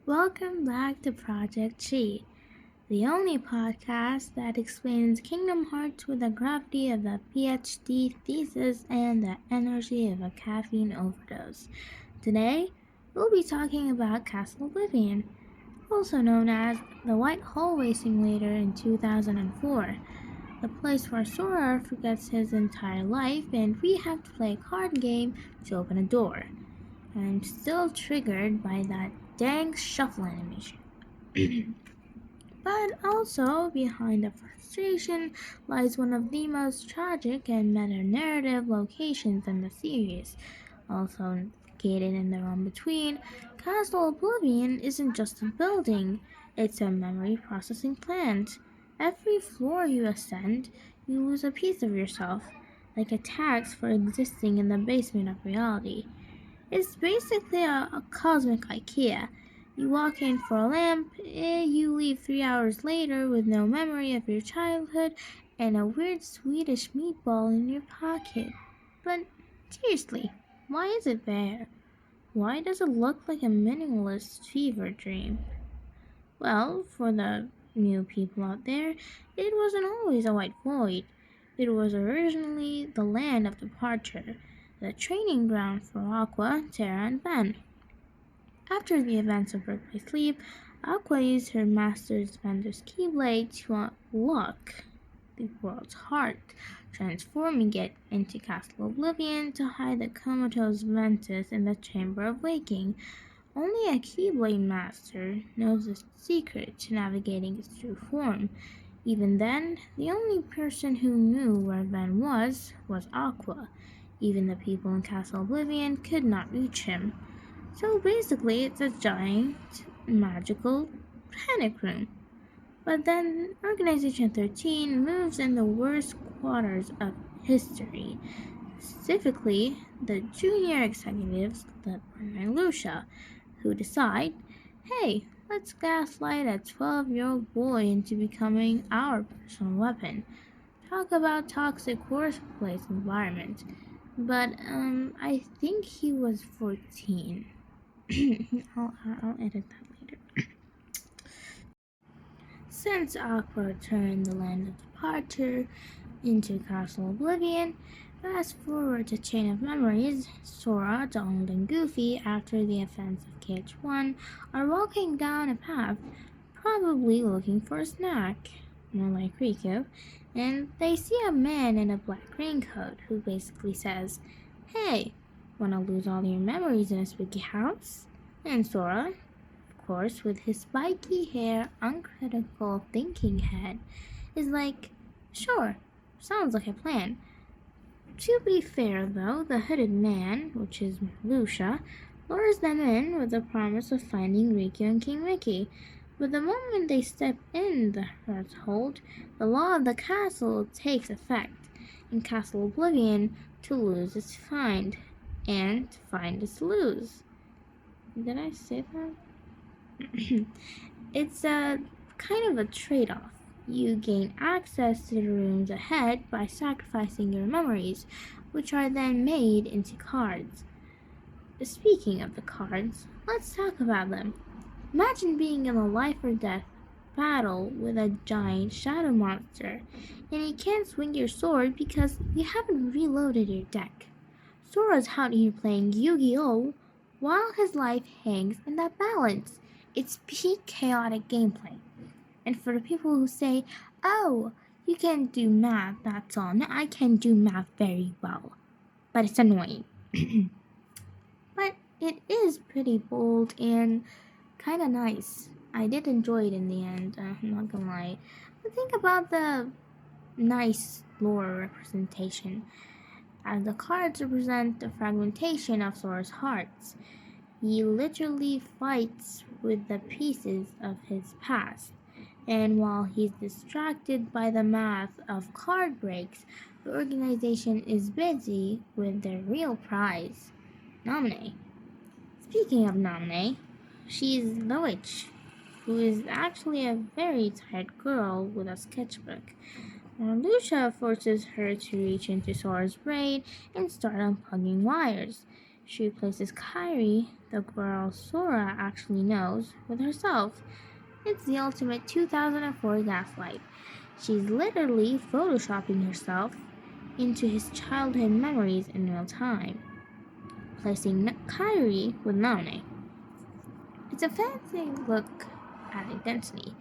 Welcome back to Project Chi, the only podcast that explains Kingdom Hearts with the gravity of a PhD thesis and the energy of a caffeine overdose. Today, we'll be talking about Castle Oblivion, also known as the White Hallway Simulator in 2004, the place where Sora forgets his entire life and we have to play a card game to open a door. I'm still triggered by that dang shuffle animation. But also, behind the frustration lies one of the most tragic and meta-narrative locations in the series. Also located in the realm between, Castle Oblivion isn't just a building, it's a memory processing plant. Every floor you ascend, you lose a piece of yourself, like a tax for existing in the basement of reality. It's basically a cosmic IKEA. You walk in for a lamp, you leave 3 hours later with no memory of your childhood and a weird Swedish meatball in your pocket. But seriously, why is it there? Why does it look like a minimalist fever dream? Well, for the new people out there, it wasn't always a white void. It was originally the land of departure, the training ground for Aqua, Terra, and Ben. After the events of Birthday Sleep, Aqua used her master's Vender's Keyblade to unlock the world's heart, transforming it into Castle Oblivion to hide the comatose Ventus in the Chamber of Waking. Only a Keyblade master knows the secret to navigating its true form. Even then, the only person who knew where Ben was Aqua. Even the people in Castle Oblivion could not reach him. So basically, it's a giant, magical panic room. But then Organization 13 moves in the worst quarters of history. Specifically, the junior executives led by Lucia, who decide, hey, let's gaslight a 12-year-old boy into becoming our personal weapon. Talk about toxic workplace environment. But I think he was 14. I'll edit that later. Since Aqua turned the land of departure into Castle Oblivion, fast forward to Chain of Memories, Sora, Donald, and Goofy, after the events of KH1, are walking down a path, probably looking for a snack, more like Riku, and they see a man in a black raincoat who basically says, hey, wanna lose all your memories in a spooky house? And Sora, of course, with his spiky hair, uncritical thinking head, is like, sure, sounds like a plan. To be fair, though, the hooded man, which is Lucia, lures them in with the promise of finding Riku and King Mickey. But the moment they step in the threshold, the law of the castle takes effect, and Castle Oblivion, to lose is find, and to find is lose. Did I say that? It's a kind of a trade-off. You gain access to the rooms ahead by sacrificing your memories, which are then made into cards. Speaking of the cards, let's talk about them. Imagine being in a life or death battle with a giant shadow monster, and you can't swing your sword because you haven't reloaded your deck. Sora's out here playing Yu-Gi-Oh! While his life hangs in that balance. It's peak chaotic gameplay. And for the people who say, oh, you can do math, that's all. No, I can do math very well. But it's annoying. But it is pretty bold and kind of nice. I did enjoy it in the end, I'm not gonna lie. But think about the nice lore representation, as the cards represent the fragmentation of Sora's hearts. He literally fights with the pieces of his past, and while he's distracted by the math of card breaks, the organization is busy with their real prize, Naminé. Speaking of Naminé, she's the witch, who is actually a very tired girl with a sketchbook. Lucia forces her to reach into Sora's brain and start unplugging wires. She replaces Kairi, the girl Sora actually knows, with herself. It's the ultimate 2004 gaslight. She's literally photoshopping herself into his childhood memories in real time, placing Kyrie with Nane. It's a fancy look at identity.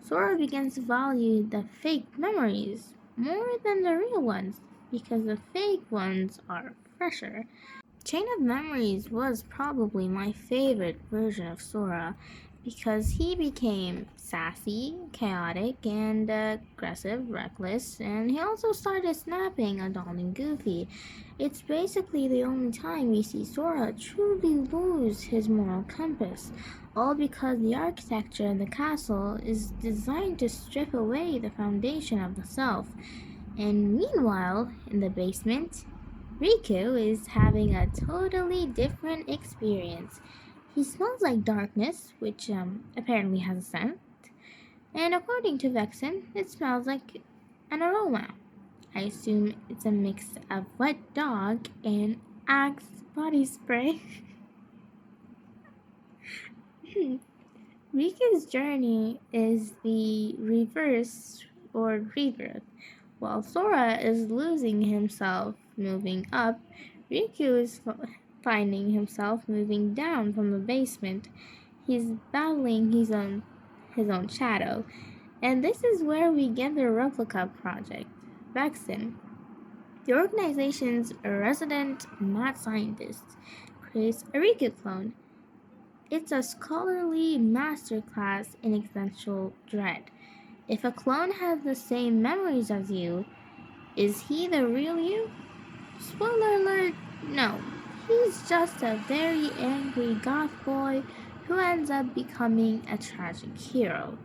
Sora begins to value the fake memories more than the real ones because the fake ones are fresher. Chain of Memories was probably my favorite version of Sora because he became sassy, chaotic, and aggressive, reckless, and he also started snapping at Donald and Goofy. It's basically the only time we see Sora truly lose his moral compass, all because the architecture of the castle is designed to strip away the foundation of the self. And meanwhile, in the basement, Riku is having a totally different experience. He smells like darkness, which apparently has a scent, and according to Vexen, it smells like an aroma. I assume it's a mix of wet dog and Axe body spray. Riku's journey is the reverse or rebirth. While Sora is losing himself moving up, Riku is finding himself moving down from the basement. He's battling his own shadow. And this is where we get the replica project, Vexen. The organization's resident mad scientist creates a Riku clone. It's a scholarly masterclass in existential dread. If a clone has the same memories as you, is he the real you? Spoiler alert, no. He's just a very angry goth boy who ends up becoming a tragic hero.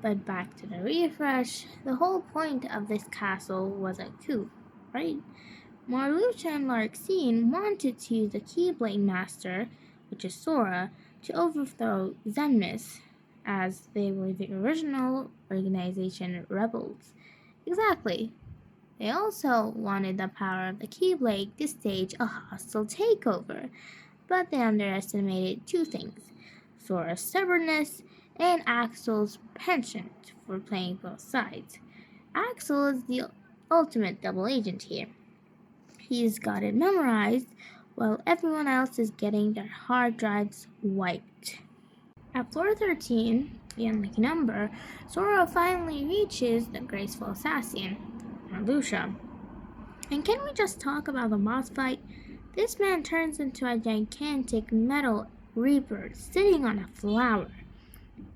But back to the refresh, the whole point of this castle was a coup, right? Marluxia and Larxene wanted to use the Keyblade Master, which is Sora, to overthrow Zenmus, as they were the original organization rebels. Exactly. They also wanted the power of the Keyblade to stage a hostile takeover, but they underestimated two things: Sora's stubbornness and Axel's penchant for playing both sides. Axel is the ultimate double agent here. He's got it memorized, while everyone else is getting their hard drives wiped. At floor 13, the unlucky number, Sora finally reaches the graceful assassin, Marluxia. And can we just talk about the boss fight? This man turns into a gigantic metal reaper sitting on a flower.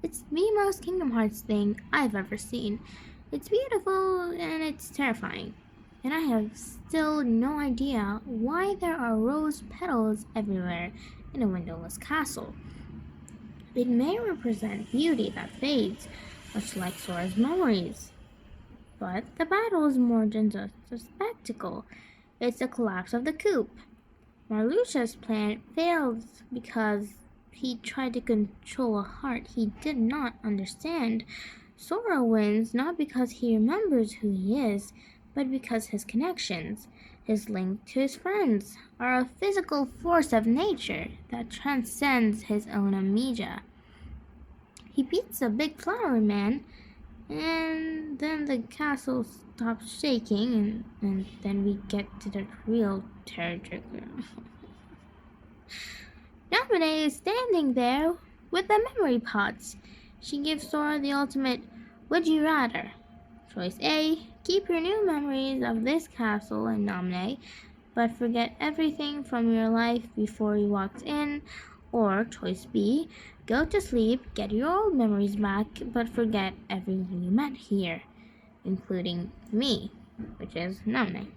It's the most Kingdom Hearts thing I've ever seen. It's beautiful and it's terrifying. And I have still no idea why there are rose petals everywhere in a windowless castle. It may represent beauty that fades, much like Sora's memories. But the battle is more than just a spectacle. It's the collapse of the coup. Marluxia's plan fails because he tried to control a heart he did not understand. Sora wins not because he remembers who he is, but because his connections, his link to his friends, are a physical force of nature that transcends his own amnesia. He beats a big flower man, and then the castle stops shaking, and then we get to the real terror trigger. Naminé is standing there with the memory pots. She gives Sora the ultimate would you rather. Choice A, keep your new memories of this castle and Naminé, but forget everything from your life before you walked in. Or choice B, go to sleep, get your old memories back, but forget everyone you met here, including me, which is Naminé.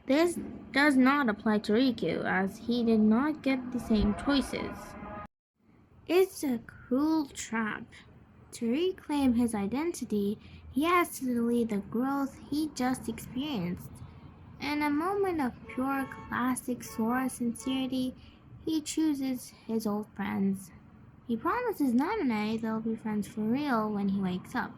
This does not apply to Riku, as he did not get the same choices. It's a cruel trap. To reclaim his identity, he has to delete the growth he just experienced. In a moment of pure classic Sora sincerity, he chooses his old friends. He promises Naminé they'll be friends for real when he wakes up.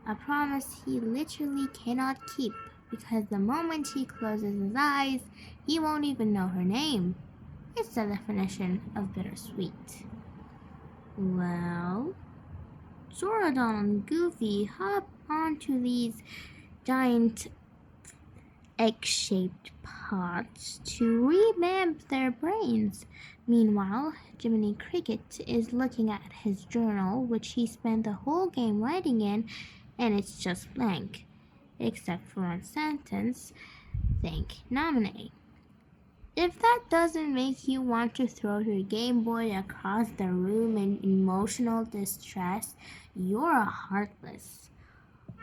A promise he literally cannot keep, because the moment he closes his eyes, he won't even know her name. It's the definition of bittersweet. Well, Sora, Donald, and Goofy hop onto these giant egg-shaped pots to revamp their brains. Meanwhile, Jiminy Cricket is looking at his journal, which he spent the whole game writing in, and it's just blank, except for one sentence, thank Nominee. If that doesn't make you want to throw your Game Boy across the room in emotional distress, you're heartless.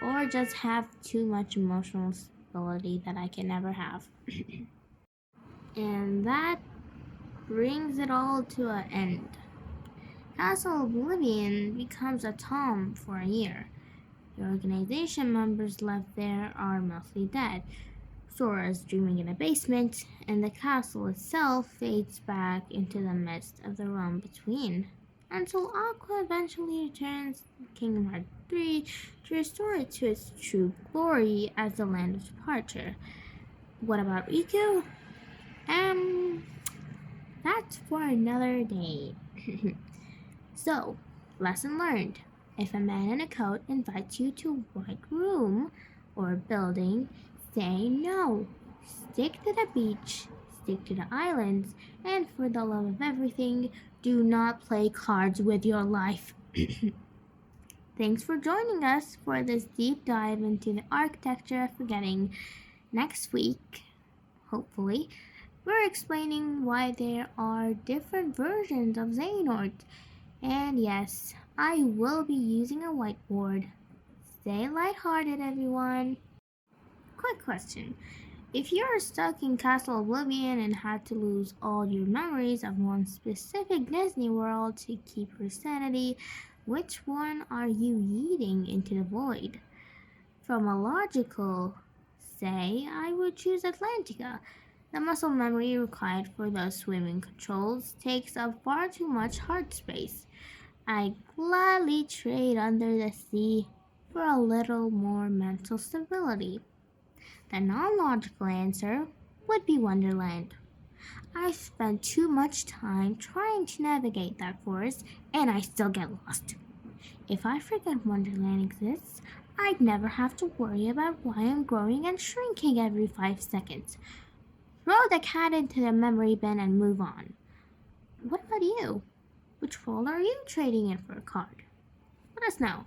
Or just have too much emotional stability that I can never have. And that brings it all to an end. Castle Oblivion becomes a tomb for a year. The organization members left there are mostly dead. Sora is dreaming in a basement, and the castle itself fades back into the midst of the realm between, until Aqua eventually returns to Kingdom Hearts 3 to restore it to its true glory as the land of departure. What about Riku? That's for another day. So, lesson learned. If a man in a coat invites you to a white room or building, say no. Stick to the beach, stick to the islands, and for the love of everything, do not play cards with your life. Thanks for joining us for this deep dive into the architecture of forgetting. Next week, hopefully, we're explaining why there are different versions of Xehanort. And yes, I will be using a whiteboard. Stay lighthearted, everyone. Quick question. If you're stuck in Castle Oblivion and had to lose all your memories of one specific Disney World to keep your sanity, which one are you yeeting into the void? From a logical say, I would choose Atlantica. The muscle memory required for those swimming controls takes up far too much heart space. I'd gladly trade Under the Sea for a little more mental stability. The non-logical answer would be Wonderland. I've spent too much time trying to navigate that forest, and I still get lost. If I forget Wonderland exists, I'd never have to worry about why I'm growing and shrinking every 5 seconds. Throw the cat into the memory bin and move on. What about you? Which world are you trading in for a card? Let us know.